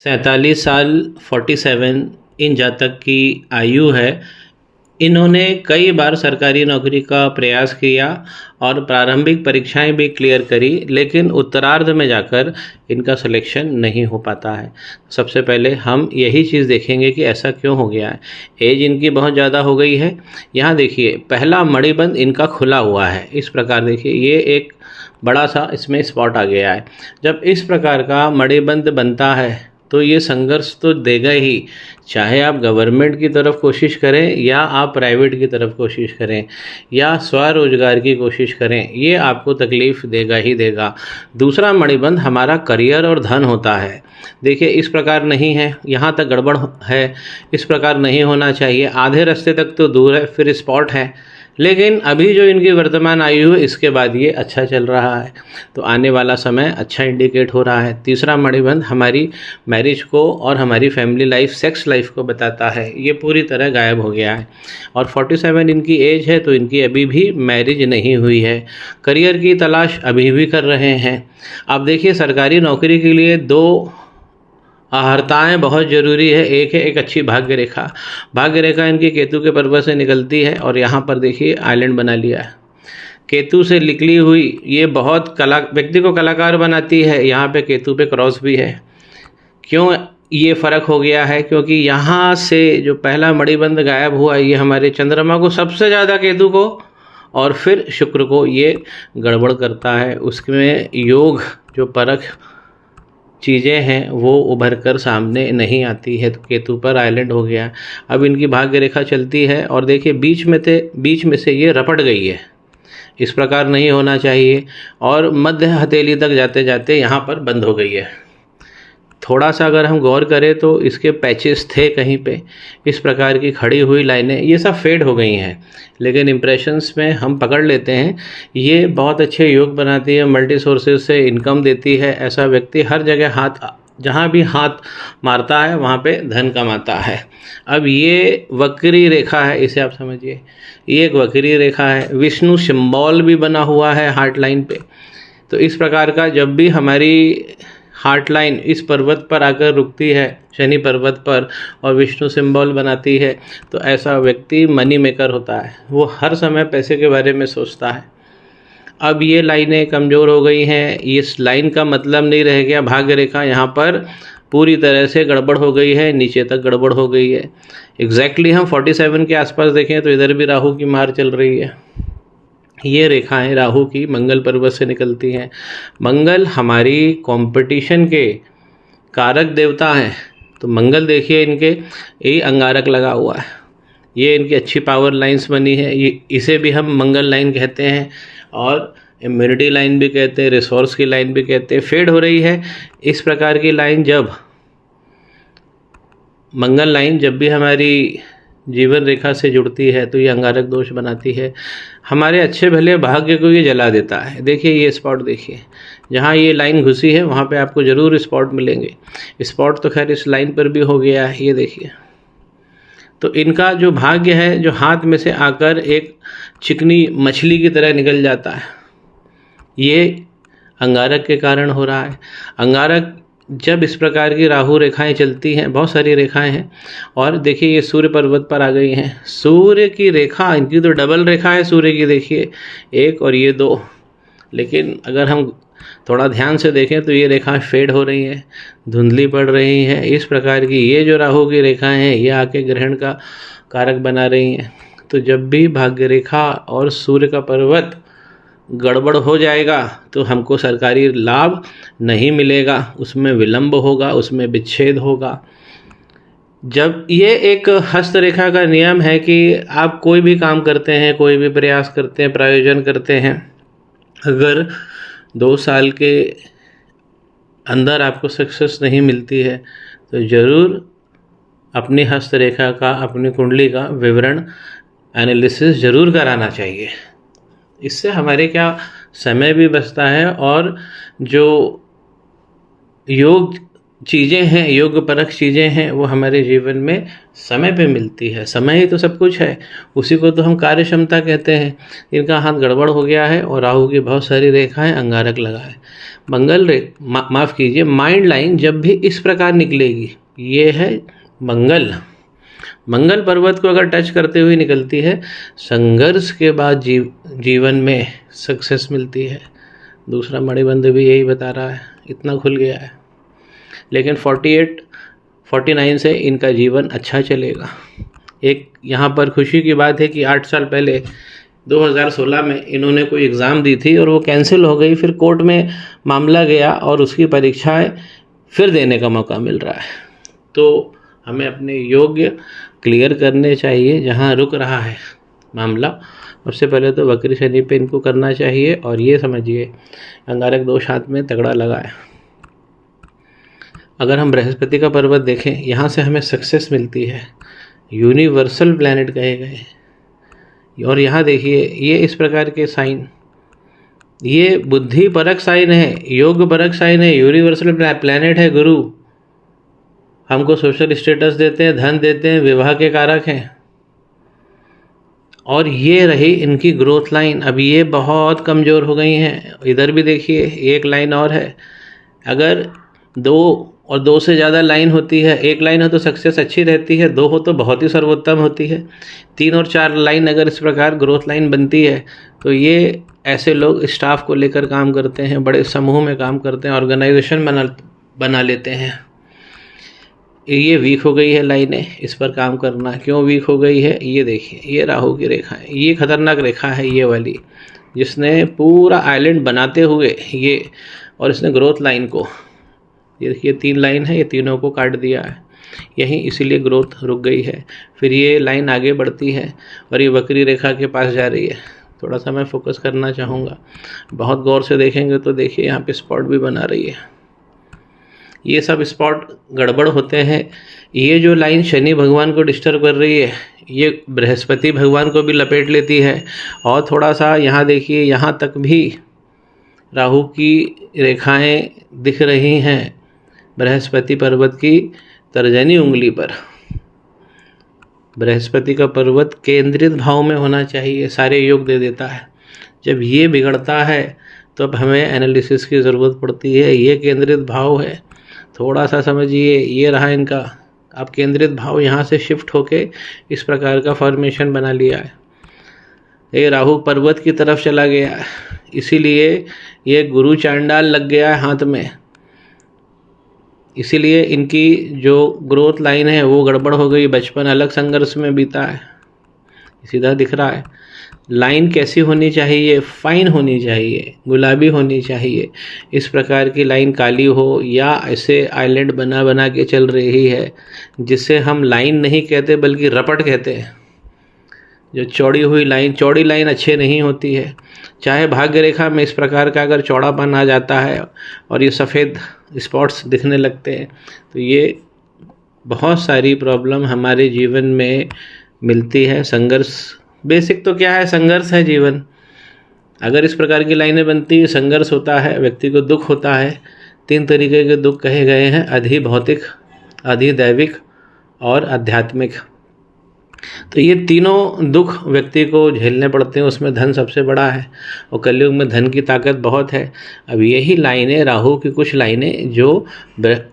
47 साल 47 इन जातक की आयु है। इन्होंने कई बार सरकारी नौकरी का प्रयास किया और प्रारंभिक परीक्षाएं भी क्लियर करी, लेकिन उत्तरार्ध में जाकर इनका सिलेक्शन नहीं हो पाता है। सबसे पहले हम यही चीज़ देखेंगे कि ऐसा क्यों हो गया है। एज इनकी बहुत ज़्यादा हो गई है। यहाँ देखिए, पहला मणिबंध इनका खुला हुआ है। इस प्रकार देखिए, ये एक बड़ा सा इसमें स्पॉट आ गया है। जब इस प्रकार का मणिबंध बनता है तो ये संघर्ष तो देगा ही, चाहे आप गवर्नमेंट की तरफ कोशिश करें या आप प्राइवेट की तरफ कोशिश करें या स्वरोजगार की कोशिश करें, ये आपको तकलीफ़ देगा ही देगा। दूसरा मणिबंध हमारा करियर और धन होता है। देखिए, इस प्रकार नहीं है, यहाँ तक गड़बड़ है, इस प्रकार नहीं होना चाहिए। आधे रास्ते तक तो दूर है, फिर स्पॉट है, लेकिन अभी जो इनकी वर्तमान आयु है इसके बाद ये अच्छा चल रहा है, तो आने वाला समय अच्छा इंडिकेट हो रहा है। तीसरा मणिबंध हमारी मैरिज को और हमारी फैमिली लाइफ, सेक्स लाइफ को बताता है, ये पूरी तरह गायब हो गया है। और 47 इनकी एज है, तो इनकी अभी भी मैरिज नहीं हुई है। करियर की तलाश अभी भी कर रहे हैं। अब देखिए, सरकारी नौकरी के लिए दो आहर्ताएँ बहुत ज़रूरी है। एक है एक अच्छी भाग्य रेखा। भाग्य रेखा इनकी केतु के पर्वत से निकलती है और यहाँ पर देखिए आइलैंड बना लिया है। केतु से निकली हुई ये बहुत व्यक्ति को कलाकार बनाती है। यहाँ पे केतु पे क्रॉस भी है। क्यों ये फ़र्क हो गया है? क्योंकि यहाँ से जो पहला मणिबंध गायब हुआ, ये हमारे चंद्रमा को सबसे ज़्यादा, केतु को और फिर शुक्र को ये गड़बड़ करता है। उसमें योग जो परख चीज़ें हैं वो उभर कर सामने नहीं आती है, तो केतु पर आइलैंड हो गया। अब इनकी भाग्य रेखा चलती है और देखिए बीच में से ये रपट गई है। इस प्रकार नहीं होना चाहिए और मध्य हथेली तक जाते जाते यहाँ पर बंद हो गई है। थोड़ा सा अगर हम गौर करें तो इसके पैचेस थे कहीं पे, इस प्रकार की खड़ी हुई लाइनें, ये सब फेड हो गई हैं, लेकिन इम्प्रेशंस में हम पकड़ लेते हैं। ये बहुत अच्छे योग बनाती है, मल्टी सोर्सेज से इनकम देती है। ऐसा व्यक्ति हर जगह जहाँ भी हाथ मारता है वहाँ पे धन कमाता है। अब ये वक्री रेखा है, इसे आप समझिए, ये एक वक्री रेखा है। विष्णु सिंबल भी बना हुआ है हार्ट लाइन पे। तो इस प्रकार का जब भी हमारी हार्ट लाइन इस पर्वत पर आकर रुकती है, शनि पर्वत पर, और विष्णु सिंबल बनाती है, तो ऐसा व्यक्ति मनी मेकर होता है। वो हर समय पैसे के बारे में सोचता है। अब ये लाइनें कमज़ोर हो गई हैं, इस लाइन का मतलब नहीं रह गया। भाग्य रेखा यहाँ पर पूरी तरह से गड़बड़ हो गई है, नीचे तक गड़बड़ हो गई है। एग्जैक्टली हम 47 के आसपास देखें तो इधर भी राहु की मार चल रही है। ये रेखाएं राहु की मंगल पर्वत से निकलती हैं। मंगल हमारी कंपटीशन के कारक देवता हैं, तो मंगल देखिए इनके यही अंगारक लगा हुआ है। ये इनकी अच्छी पावर लाइंस बनी है, ये इसे भी हम मंगल लाइन कहते हैं और इम्यूनिटी लाइन भी कहते हैं, रिसोर्स की लाइन भी कहते हैं। फेड हो रही है इस प्रकार की लाइन। जब मंगल लाइन जब भी हमारी जीवन रेखा से जुड़ती है तो ये अंगारक दोष बनाती है। हमारे अच्छे भले भाग्य को ये जला देता है। देखिए ये स्पॉट देखिए, जहाँ ये लाइन घुसी है वहाँ पे आपको ज़रूर स्पॉट मिलेंगे। स्पॉट तो खैर इस लाइन पर भी हो गया है, ये देखिए। तो इनका जो भाग्य है, जो हाथ में से आकर एक चिकनी मछली की तरह निकल जाता है, ये अंगारक के कारण हो रहा है। अंगारक जब इस प्रकार की राहु रेखाएं चलती हैं, बहुत सारी रेखाएं हैं, और देखिए ये सूर्य पर्वत पर आ गई हैं। सूर्य की रेखा, इनकी तो डबल रेखा है सूर्य की, देखिए एक और ये दो। लेकिन अगर हम थोड़ा ध्यान से देखें तो ये रेखाएं फेड हो रही हैं, धुंधली पड़ रही हैं। इस प्रकार की ये जो राहु की रेखाएं हैं, ये आके ग्रहण का कारक बना रही हैं। तो जब भी भाग्य रेखा और सूर्य का पर्वत गड़बड़ हो जाएगा तो हमको सरकारी लाभ नहीं मिलेगा, उसमें विलंब होगा, उसमें विच्छेद होगा। जब ये एक हस्तरेखा का नियम है कि आप कोई भी काम करते हैं, कोई भी प्रयास करते हैं, प्रायोजन करते हैं, अगर 2 साल के अंदर आपको सक्सेस नहीं मिलती है तो ज़रूर अपनी हस्तरेखा का, अपनी कुंडली का विवरण, एनालिसिस ज़रूर कराना चाहिए। इससे हमारे क्या समय भी बचता है और जो योग चीज़ें हैं, योग परक चीज़ें हैं, वो हमारे जीवन में समय पे मिलती है। समय ही तो सब कुछ है, उसी को तो हम कार्य क्षमता कहते हैं। इनका हाथ गड़बड़ हो गया है और राहु की बहुत सारी रेखाएं अंगारक लगा है। मंगल माफ़ कीजिए, माइंड लाइन जब भी इस प्रकार निकलेगी, ये है मंगल। मंगल पर्वत को अगर टच करते हुए निकलती है, संघर्ष के बाद जीवन में सक्सेस मिलती है। दूसरा मणिबंध भी यही बता रहा है, इतना खुल गया है। लेकिन 48-49 से इनका जीवन अच्छा चलेगा। एक यहाँ पर खुशी की बात है कि 8 साल पहले 2016 में इन्होंने कोई एग्ज़ाम दी थी और वो कैंसिल हो गई। फिर कोर्ट में मामला गया और उसकी परीक्षाएं फिर देने का मौका मिल रहा है। तो हमें अपने योग्य क्लियर करने चाहिए जहाँ रुक रहा है मामला। सबसे पहले तो वक्री शनि पे इनको करना चाहिए। और ये समझिए, अंगारक दोष हाथ में तगड़ा लगा है। अगर हम बृहस्पति का पर्वत देखें, यहाँ से हमें सक्सेस मिलती है, यूनिवर्सल प्लैनेट कहे गए। और यहाँ देखिए, ये इस प्रकार के साइन, ये बुद्धि परक साइन है, योग परक साइन है, यूनिवर्सल प्लैनेट है गुरु। हमको सोशल स्टेटस देते हैं, धन देते हैं, विवाह के कारक हैं। और ये रही इनकी ग्रोथ लाइन। अब ये बहुत कमज़ोर हो गई हैं। इधर भी देखिए, एक लाइन और है। अगर 2 और 2 से ज़्यादा लाइन होती है, एक लाइन हो तो सक्सेस अच्छी रहती है, 2 हो तो बहुत ही सर्वोत्तम होती है, 3 और 4 लाइन अगर इस प्रकार ग्रोथ लाइन बनती है, तो ये ऐसे लोग स्टाफ को लेकर काम करते हैं, बड़े समूह में काम करते हैं, ऑर्गेनाइजेशन बना लेते हैं। ये वीक हो गई है लाइनें, इस पर काम करना। क्यों वीक हो गई है, ये देखिए, ये राहु की रेखा है, ये खतरनाक रेखा है ये वाली, जिसने पूरा आइलैंड बनाते हुए ये, और इसने ग्रोथ लाइन को, ये देखिए 3 लाइन है, ये तीनों को काट दिया है यहीं, इसीलिए ग्रोथ रुक गई है। फिर ये लाइन आगे बढ़ती है और ये वक्री रेखा के पास जा रही है। थोड़ा सा मैं फोकस करना चाहूँगा, बहुत गौर से देखेंगे तो देखिए यहाँ पे स्पॉट भी बना रही है। ये सब स्पॉट गड़बड़ होते हैं। ये जो लाइन शनि भगवान को डिस्टर्ब कर रही है, ये बृहस्पति भगवान को भी लपेट लेती है। और थोड़ा सा यहाँ देखिए, यहाँ तक भी राहु की रेखाएं दिख रही हैं बृहस्पति पर्वत की तर्जनी उंगली पर। बृहस्पति का पर्वत केंद्रित भाव में होना चाहिए, सारे योग दे देता है। जब ये बिगड़ता है तो अब हमें एनालिसिस की ज़रूरत पड़ती है। ये केंद्रित भाव है, थोड़ा सा समझिए। ये रहा इनका, अब केंद्रित भाव यहाँ से शिफ्ट होके इस प्रकार का फॉर्मेशन बना लिया है। ये राहु पर्वत की तरफ चला गया है, इसीलिए ये गुरु चांडाल लग गया है हाथ में। इसीलिए इनकी जो ग्रोथ लाइन है वो गड़बड़ हो गई। बचपन अलग संघर्ष में बीता है, सीधा दिख रहा है। लाइन कैसी होनी चाहिए, फाइन होनी चाहिए, गुलाबी होनी चाहिए। इस प्रकार की लाइन काली हो या ऐसे आइलैंड बना बना के चल रही है, जिसे हम लाइन नहीं कहते बल्कि रपट कहते हैं। जो चौड़ी लाइन अच्छी नहीं होती है। चाहे भाग्य रेखा में इस प्रकार का अगर चौड़ापन आ जाता है और ये सफ़ेद स्पॉट्स दिखने लगते हैं, तो ये बहुत सारी प्रॉब्लम हमारे जीवन में मिलती है। संघर्ष, बेसिक तो क्या है, संघर्ष है जीवन। अगर इस प्रकार की लाइनें बनती है, संघर्ष होता है, व्यक्ति को दुख होता है। 3 तरीके के दुख कहे गए हैं, अधि भौतिक, अधि दैविक और आध्यात्मिक। तो ये तीनों दुख व्यक्ति को झेलने पड़ते हैं, उसमें धन सबसे बड़ा है और कलयुग में धन की ताकत बहुत है। अब यही लाइनें, राहु की कुछ लाइनें जो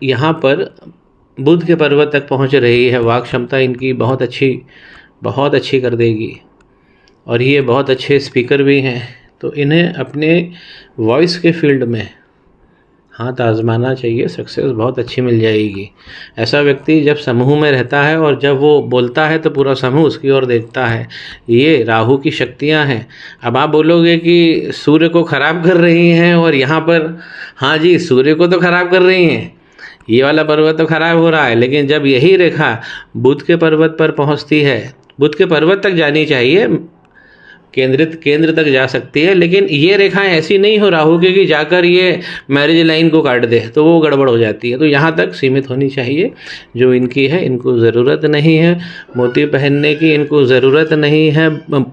यहाँ पर बुध के पर्वत तक पहुँच रही है, वाक क्षमता इनकी बहुत अच्छी कर देगी। और ये बहुत अच्छे स्पीकर भी हैं, तो इन्हें अपने वॉइस के फील्ड में हाथ आजमाना चाहिए, सक्सेस बहुत अच्छी मिल जाएगी। ऐसा व्यक्ति जब समूह में रहता है और जब वो बोलता है तो पूरा समूह उसकी ओर देखता है। ये राहु की शक्तियां हैं। अब आप बोलोगे कि सूर्य को खराब कर रही हैं, और यहाँ पर हाँ जी, सूर्य को तो खराब कर रही हैं, ये वाला पर्वत तो खराब हो रहा है। लेकिन जब यही रेखा बुध के पर्वत पर पहुँचती है, बुध के पर्वत तक जानी चाहिए, केंद्र तक जा सकती है, लेकिन ये रेखाएं ऐसी नहीं हो राहु की कि जाकर ये मैरिज लाइन को काट दे, तो वो गड़बड़ हो जाती है। तो यहाँ तक सीमित होनी चाहिए जो इनकी है। इनको ज़रूरत नहीं है मोती पहनने की, इनको ज़रूरत नहीं है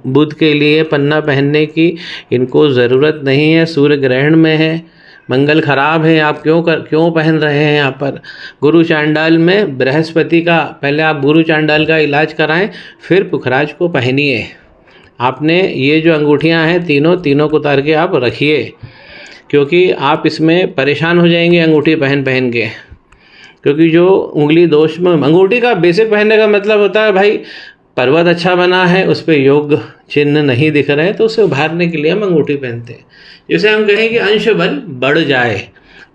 बुध के लिए पन्ना पहनने की, इनको ज़रूरत नहीं है सूर्य ग्रहण में है मंगल खराब है, आप क्यों पहन रहे हैं यहाँ पर। गुरु चांडाल में बृहस्पति का, पहले आप गुरु चांडाल का इलाज कराएं, फिर पुखराज को पहनिए। आपने ये जो अंगूठियाँ हैं तीनों को उतार के आप रखिए, क्योंकि आप इसमें परेशान हो जाएंगे अंगूठी पहन के। क्योंकि जो उंगली दोष में, अंगूठी का बेसिक पहनने का मतलब होता है भाई पर्वत अच्छा बना है, उस पर योग चिन्ह नहीं दिख रहे हैं, तो उसे उभारने के लिए हम अंगूठी पहनते हैं। जैसे हम कहें कि अंश बल बढ़ जाए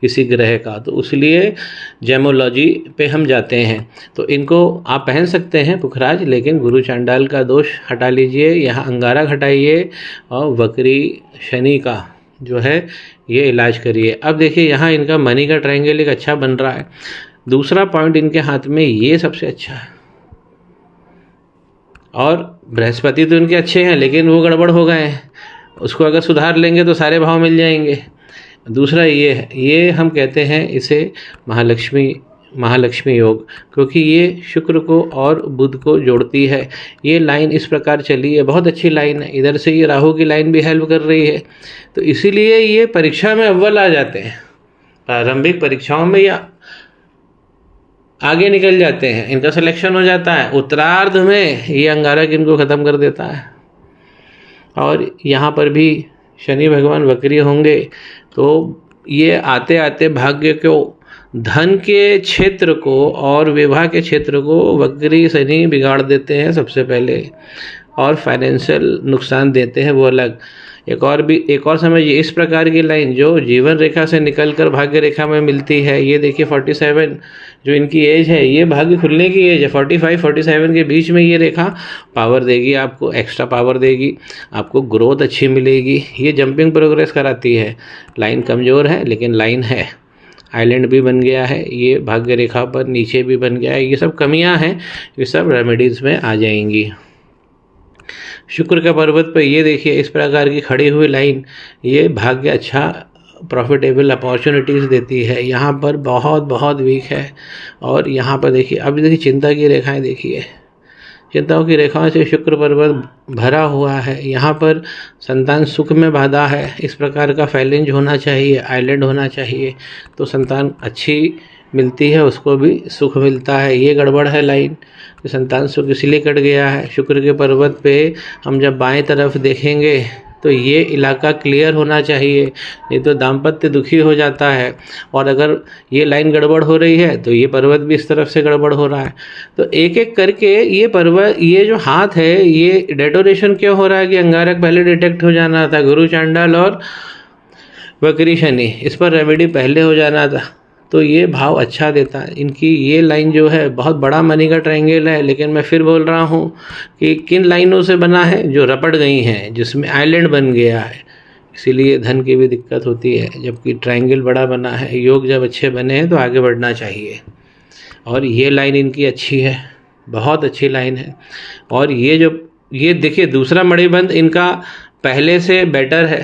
किसी ग्रह का, तो इसलिए जेमोलॉजी पे हम जाते हैं। तो इनको आप पहन सकते हैं पुखराज, लेकिन गुरु चांडाल का दोष हटा लीजिए, यहाँ अंगारक हटाइए और वक्री शनि का जो है ये इलाज करिए। अब देखिए यहाँ इनका मनी का ट्रायंगल एक अच्छा बन रहा है। दूसरा पॉइंट इनके हाथ में ये सबसे अच्छा है, और बृहस्पति तो इनके अच्छे हैं लेकिन वो गड़बड़ हो गए हैं, उसको अगर सुधार लेंगे तो सारे भाव मिल जाएंगे। दूसरा ये है, ये हम कहते हैं इसे महालक्ष्मी योग, क्योंकि ये शुक्र को और बुध को जोड़ती है। ये लाइन इस प्रकार चली है, बहुत अच्छी लाइन है। इधर से ये राहु की लाइन भी हेल्प कर रही है, तो इसीलिए ये परीक्षा में अव्वल आ जाते हैं। प्रारंभिक परीक्षाओं में या आगे निकल जाते हैं, इनका सिलेक्शन हो जाता है। उत्तरार्ध में ये अंगारक इनको ख़त्म कर देता है। और यहाँ पर भी शनि भगवान वक्री होंगे, तो ये आते आते भाग्य को, धन के क्षेत्र को और विवाह के क्षेत्र को वक्री शनि बिगाड़ देते हैं सबसे पहले, और फाइनेंशियल नुकसान देते हैं वो अलग। एक और समझिए, इस प्रकार की लाइन जो जीवन रेखा से निकलकर भाग्य रेखा में मिलती है, ये देखिए 47 जो इनकी एज है, ये भाग्य खुलने की एज है। 45-47 के बीच में ये रेखा पावर देगी, आपको एक्स्ट्रा पावर देगी, आपको ग्रोथ अच्छी मिलेगी। ये जंपिंग प्रोग्रेस कराती है। लाइन कमज़ोर है लेकिन लाइन है, आइलैंड भी बन गया है, ये भाग्य रेखा पर नीचे भी बन गया है। ये सब कमियां हैं, ये सब रेमेडीज़ में आ जाएंगी। शुक्र के पर्वत पर ये देखिए इस प्रकार की खड़ी हुई लाइन, ये भाग्य अच्छा प्रॉफिटेबल अपॉर्चुनिटीज़ देती है। यहाँ पर बहुत वीक है। और यहाँ पर देखिए, अभी देखिए चिंता की रेखाएं, देखिए चिंताओं की रेखाओं से शुक्र पर्वत भरा हुआ है। यहाँ पर संतान सुख में बाधा है, इस प्रकार का फैलेंज होना चाहिए, आइलैंड होना चाहिए, तो संतान अच्छी मिलती है, उसको भी सुख मिलता है। ये गड़बड़ है लाइन, तो संतान सुख इसलिए कट गया है। शुक्र के पर्वत पे हम जब बाएं तरफ देखेंगे तो ये इलाका क्लियर होना चाहिए, नहीं तो दाम्पत्य दुखी हो जाता है। और अगर ये लाइन गड़बड़ हो रही है तो ये पर्वत भी इस तरफ से गड़बड़ हो रहा है। तो एक एक करके ये पर्वत, ये जो हाथ है, ये डेटोरेशन क्यों हो रहा है कि अंगारक पहले डिटेक्ट हो जाना था, गुरु चांडाल और वक्री शनि, इस पर रेमेडी पहले हो जाना था, तो ये भाव अच्छा देता है। इनकी ये लाइन जो है बहुत बड़ा मनी का ट्रायंगल है, लेकिन मैं फिर बोल रहा हूँ कि किन लाइनों से बना है, जो रपट गई हैं, जिसमें आइलैंड बन गया है, इसीलिए धन की भी दिक्कत होती है। जबकि ट्रायंगल बड़ा बना है, योग जब अच्छे बने हैं तो आगे बढ़ना चाहिए। और ये लाइन इनकी अच्छी है, बहुत अच्छी लाइन है। और ये देखिए दूसरा मणिबंध इनका पहले से बेटर है,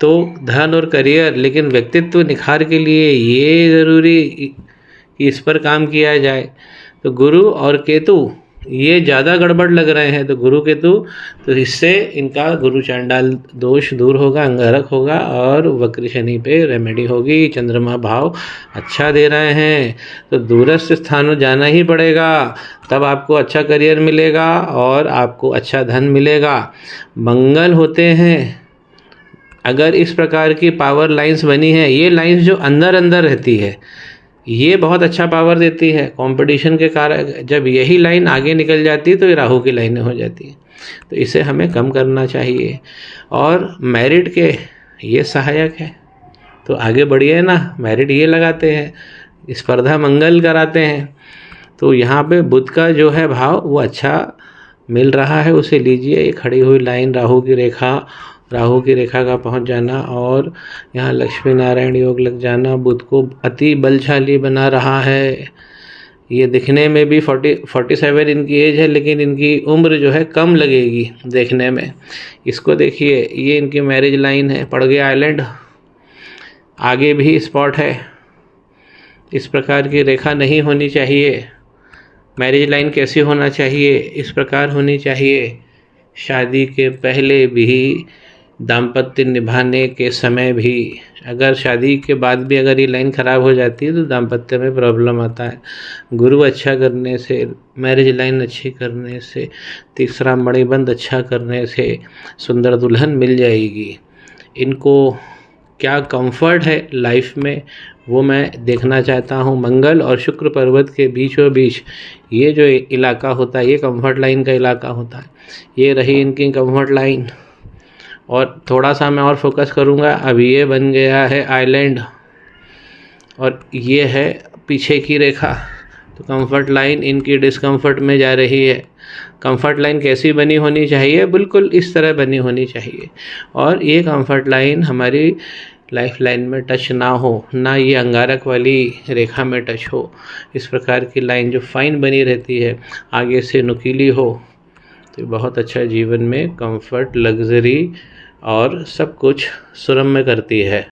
तो धन और करियर, लेकिन व्यक्तित्व निखार के लिए ये ज़रूरी कि इस पर काम किया जाए। तो गुरु और केतु ये ज़्यादा गड़बड़ लग रहे हैं, तो गुरु केतु, तो इससे इनका गुरु चांडाल दोष दूर होगा, अंगारक होगा, और वक्र शनि पे रेमेडी होगी। चंद्रमा भाव अच्छा दे रहे हैं, तो दूरस्थ स्थानों जाना ही पड़ेगा, तब आपको अच्छा करियर मिलेगा और आपको अच्छा धन मिलेगा। मंगल होते हैं, अगर इस प्रकार की पावर लाइंस बनी है, ये लाइंस जो अंदर रहती है, ये बहुत अच्छा पावर देती है कंपटीशन के कारण। जब यही लाइन आगे निकल जाती है तो ये राहु की लाइनें हो जाती हैं, तो इसे हमें कम करना चाहिए। और मेरिट के ये सहायक है, तो आगे बढ़िए ना, मेरिट ये लगाते हैं, स्पर्धा मंगल कराते हैं। तो यहाँ पे बुध का जो है भाव वो अच्छा मिल रहा है, उसे लीजिए। ये खड़ी हुई लाइन राहु की रेखा का पहुंच जाना, और यहाँ लक्ष्मी नारायण योग लग जाना बुध को अति बलशाली बना रहा है। ये दिखने में भी 47 इनकी एज है, लेकिन इनकी उम्र जो है कम लगेगी देखने में। इसको देखिए, ये इनकी मैरिज लाइन है, पड़ गया आइलैंड, आगे भी स्पॉट है। इस प्रकार की रेखा नहीं होनी चाहिए। मैरिज लाइन कैसी होना चाहिए? इस प्रकार होनी चाहिए, शादी के पहले भी, दाम्पत्य निभाने के समय भी, अगर शादी के बाद भी अगर ये लाइन ख़राब हो जाती है तो दाम्पत्य में प्रॉब्लम आता है। गुरु अच्छा करने से, मैरिज लाइन अच्छी करने से, तीसरा मणिबंध अच्छा करने से सुंदर दुल्हन मिल जाएगी। इनको क्या कंफर्ट है लाइफ में वो मैं देखना चाहता हूँ। मंगल और शुक्र पर्वत के बीचों बीच ये जो इलाका होता है ये कंफर्ट लाइन का इलाका होता है। ये रही इनकी कंफर्ट लाइन। और थोड़ा सा मैं और फोकस करूँगा। अभी ये बन गया है आइलैंड और ये है पीछे की रेखा, तो कंफर्ट लाइन इनकी डिस्कम्फर्ट में जा रही है। कंफर्ट लाइन कैसी बनी होनी चाहिए? बिल्कुल इस तरह बनी होनी चाहिए। और ये कंफर्ट लाइन हमारी लाइफ लाइन में टच ना हो, ना ये अंगारक वाली रेखा में टच हो। इस प्रकार की लाइन जो फाइन बनी रहती है, आगे से नुकीली हो, तो बहुत अच्छा जीवन में कंफर्ट, लग्जरी और सब कुछ सुरम्य करती है।